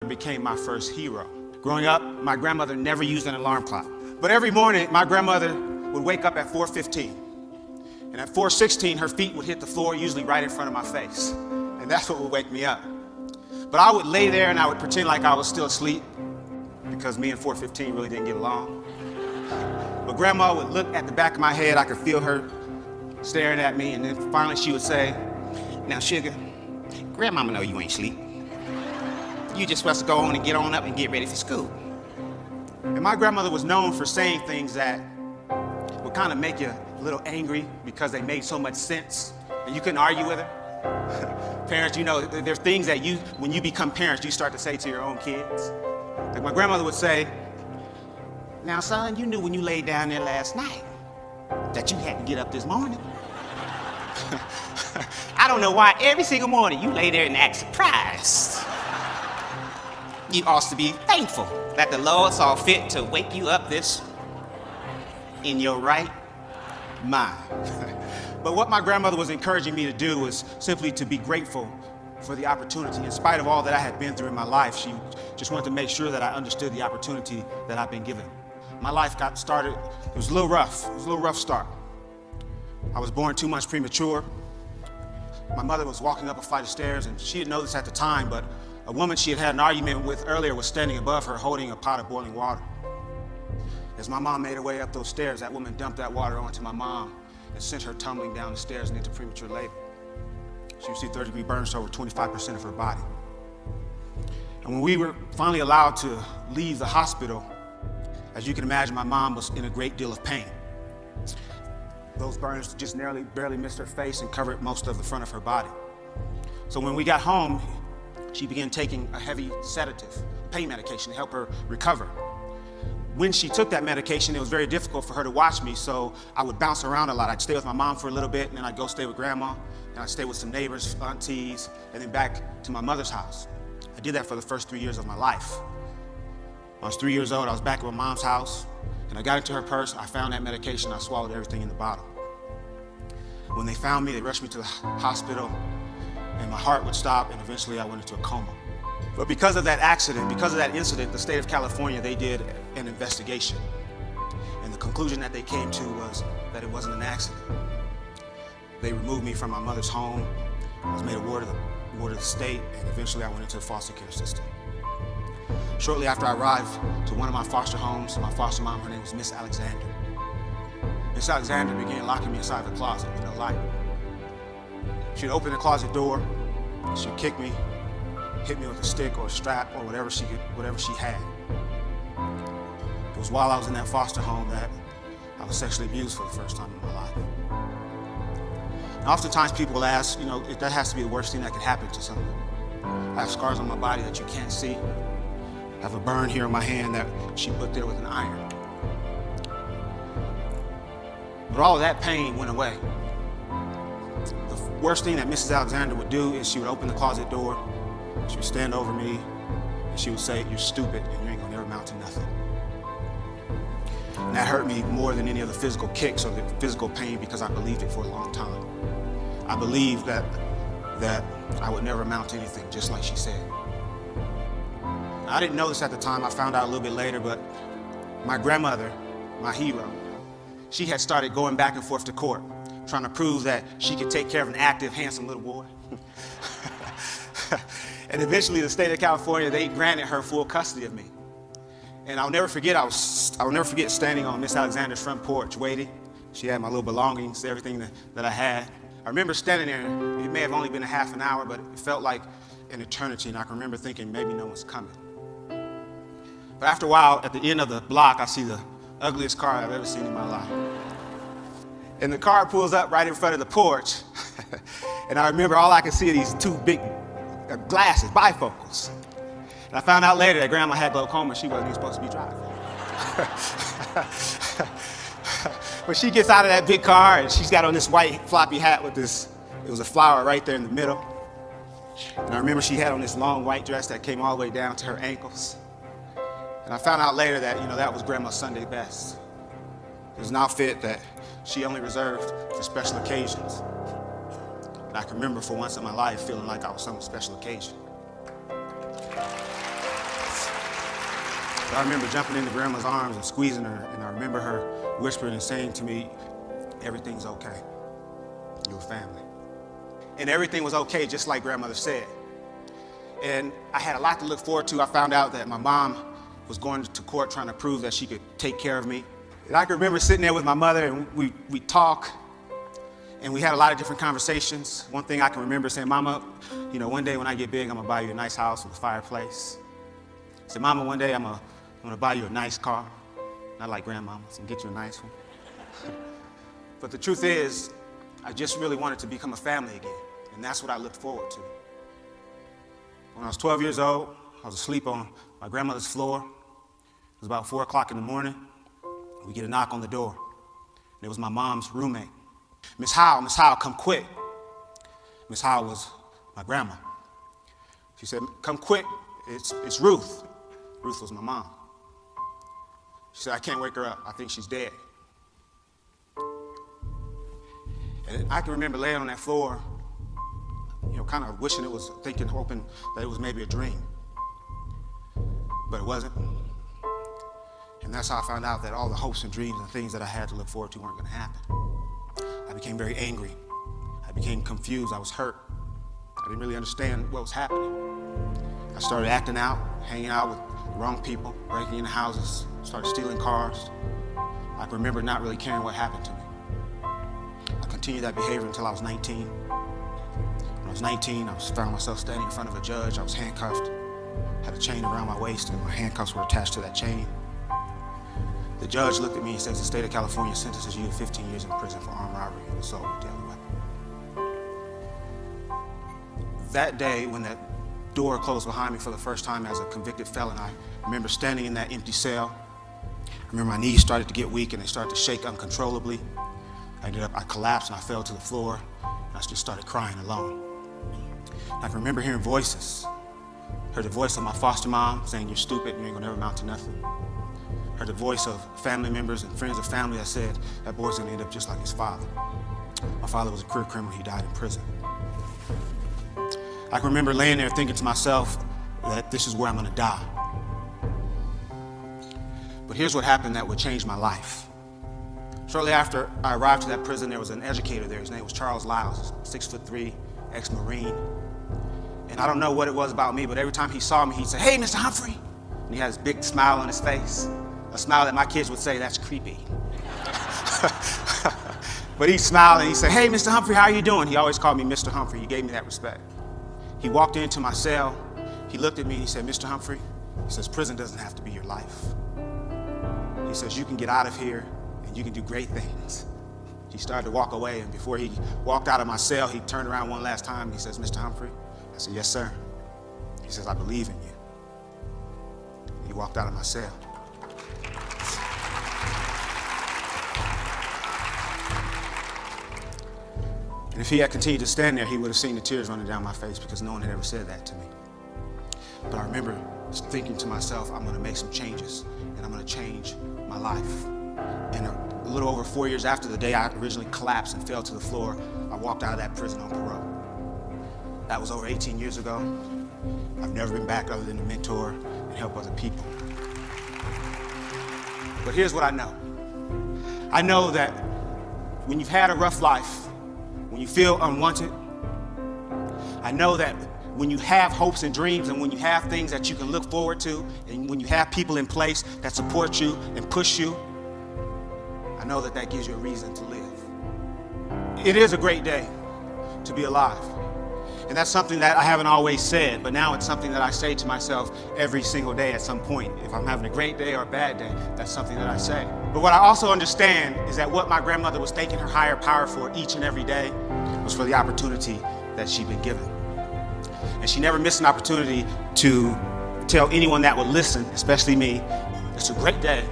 became my first hero. Growing up, my grandmother never used an alarm clock. But every morning, my grandmother would wake up at 4:15. And at 4:16, her feet would hit the floor, usually right in front of my face. And that's what would wake me up. But I would lay there and I would pretend like I was still asleep because me and 4:15 really didn't get along. But grandma would look at the back of my head. I could feel her staring at me. And then finally she would say, "Now, sugar, grandmama know you ain't sleep. You just supposed to go on and get on up and get ready for school." And my grandmother was known for saying things that would kind of make you a little angry because they made so much sense and you couldn't argue with her. Parents, you know, there's things that when you become parents, you start to say to your own kids. Like my grandmother would say, "Now, son, you knew when you laid down there last night that you had to get up this morning. I don't know why every single morning you lay there and act surprised. You ought to be thankful that the Lord saw fit to wake you up this in your right mind." But what my grandmother was encouraging me to do was simply to be grateful for the opportunity. In spite of all that I had been through in my life, she just wanted to make sure that I understood the opportunity that I've been given. My life got started, it was a little rough. It was a little rough start. I was born 2 months premature. My mother was walking up a flight of stairs, and she didn't know this at the time, but a woman she had had an argument with earlier was standing above her holding a pot of boiling water. As my mom made her way up those stairs, that woman dumped that water onto my mom and sent her tumbling down the stairs and into premature labor. She received third-degree burns to over 25% of her body. And when we were finally allowed to leave the hospital, as you can imagine, my mom was in a great deal of pain. Those burns just barely missed her face and covered most of the front of her body. So when we got home, she began taking a heavy sedative, pain medication to help her recover. When she took that medication, it was very difficult for her to watch me, so I would bounce around a lot. I'd stay with my mom for a little bit, and then I'd go stay with grandma, and I'd stay with some neighbors, aunties, and then back to my mother's house. I did that for the first 3 years of my life. When I was 3 years old, I was back at my mom's house, and I got into her purse, I found that medication, I swallowed everything in the bottle. When they found me, they rushed me to the hospital, and my heart would stop, and eventually I went into a coma. But because of that accident, because of that incident, the state of California, they did an investigation. And the conclusion that they came to was that it wasn't an accident. They removed me from my mother's home. I was made a ward of the state, and eventually I went into the foster care system. Shortly after I arrived to one of my foster homes, my foster mom, her name was Miss Alexander. Miss Alexander began locking me inside the closet with no light. She'd open the closet door, she'd kick me, hit me with a stick or a strap or whatever she had. It was while I was in that foster home that I was sexually abused for the first time in my life. And oftentimes people will ask, you know, if that has to be the worst thing that could happen to someone. I have scars on my body that you can't see. I have a burn here on my hand that she put there with an iron. But all of that pain went away. The worst thing that Mrs. Alexander would do is she would open the closet door, she would stand over me, and she would say, "You're stupid and you ain't gonna never amount to nothing." And that hurt me more than any of the physical kicks or the physical pain because I believed it for a long time. I believed that I would never amount to anything, just like she said. I didn't know this at the time, I found out a little bit later, but my grandmother, my hero, she had started going back and forth to court, trying to prove that she could take care of an active, handsome little boy. And eventually the state of California, they granted her full custody of me. And I'll never forget standing on Miss Alexander's front porch waiting. She had my little belongings, everything that I had. I remember standing there, it may have only been a half an hour, but it felt like an eternity, and I can remember thinking maybe no one's coming. But after a while, at the end of the block, I see the ugliest car I've ever seen in my life. And the car pulls up right in front of the porch, and I remember all I could see are these two big glasses, bifocals. And I found out later that grandma had glaucoma, she wasn't even supposed to be driving. But she gets out of that big car and she's got on this white floppy hat with this, it was a flower right there in the middle. And I remember she had on this long white dress that came all the way down to her ankles. And I found out later that, that was Grandma's Sunday best. It was an outfit that she only reserved for special occasions. And I can remember for once in my life feeling like I was some special occasion. So I remember jumping into grandma's arms and squeezing her, and I remember her whispering and saying to me, everything's okay. You're family. And everything was okay, just like grandmother said. And I had a lot to look forward to. I found out that my mom was going to court trying to prove that she could take care of me. And I can remember sitting there with my mother, and we talk, and we had a lot of different conversations. One thing I can remember saying, Mama, you know, one day when I get big, I'm gonna buy you a nice house with a fireplace. I said, Mama, one day I'm gonna buy you a nice car. Not like grandmama's, and get you a nice one. But the truth is, I just really wanted to become a family again, and that's what I looked forward to. When I was 12 years old, I was asleep on my grandmother's floor. It was about 4 o'clock in the morning. We get a knock on the door. And it was my mom's roommate. Miss Howell, come quick. Miss Howell was my grandma. She said, come quick, it's Ruth. Ruth was my mom. She said, I can't wake her up, I think she's dead. And I can remember laying on that floor, you know, kind of wishing it was, thinking, hoping that it was maybe a dream. But it wasn't. And that's how I found out that all the hopes and dreams and things that I had to look forward to weren't going to happen. I became very angry. I became confused. I was hurt. I didn't really understand what was happening. I started acting out, hanging out with the wrong people, breaking into houses, started stealing cars. I can remember not really caring what happened to me. I continued that behavior until I was 19. When I was 19, I found myself standing in front of a judge. I was handcuffed, had a chain around my waist, and my handcuffs were attached to that chain. The judge looked at me and says, the state of California sentences you to 15 years in prison for armed robbery and assault with a deadly weapon. That day, when that door closed behind me for the first time as a convicted felon, I remember standing in that empty cell. I remember my knees started to get weak and they started to shake uncontrollably. I collapsed and I fell to the floor, and I just started crying alone. I can remember hearing voices. Heard the voice of my foster mom saying, you're stupid, you ain't gonna never amount to nothing. Heard the voice of family members and friends of family that said, that boy's gonna end up just like his father. My father was a career criminal, he died in prison. I can remember laying there thinking to myself that this is where I'm gonna die. But here's what happened that would change my life. Shortly after I arrived to that prison, there was an educator there. His name was Charles Lyles, 6'3", ex-Marine. And I don't know what it was about me, but every time he saw me, he'd say, hey, Mr. Humphrey. And he had this big smile on his face, a smile that my kids would say, that's creepy. But he smiled and he said, hey, Mr. Humphrey, how are you doing? He always called me Mr. Humphrey. He gave me that respect. He walked into my cell. He looked at me and he said, Mr. Humphrey, he says, prison doesn't have to be your life. He says, you can get out of here and you can do great things. He started to walk away, and before he walked out of my cell, he turned around one last time and he says, Mr. Humphrey? I said, yes, sir. He says, I believe in you. He walked out of my cell. And if he had continued to stand there, he would have seen the tears running down my face because no one had ever said that to me. But I remember thinking to myself, I'm gonna make some changes and I'm gonna change my life. And a little over 4 years after the day I originally collapsed and fell to the floor, I walked out of that prison on parole. That was over 18 years ago. I've never been back other than to mentor and help other people. But here's what I know. I know that when you've had a rough life, when you feel unwanted, I know that when you have hopes and dreams and when you have things that you can look forward to and when you have people in place that support you and push you, I know that that gives you a reason to live. It is a great day to be alive. And that's something that I haven't always said, but now it's something that I say to myself every single day at some point. If I'm having a great day or a bad day, that's something that I say. But what I also understand is that what my grandmother was thanking her higher power for each and every day was for the opportunity that she'd been given. And she never missed an opportunity to tell anyone that would listen, especially me, it's a great day.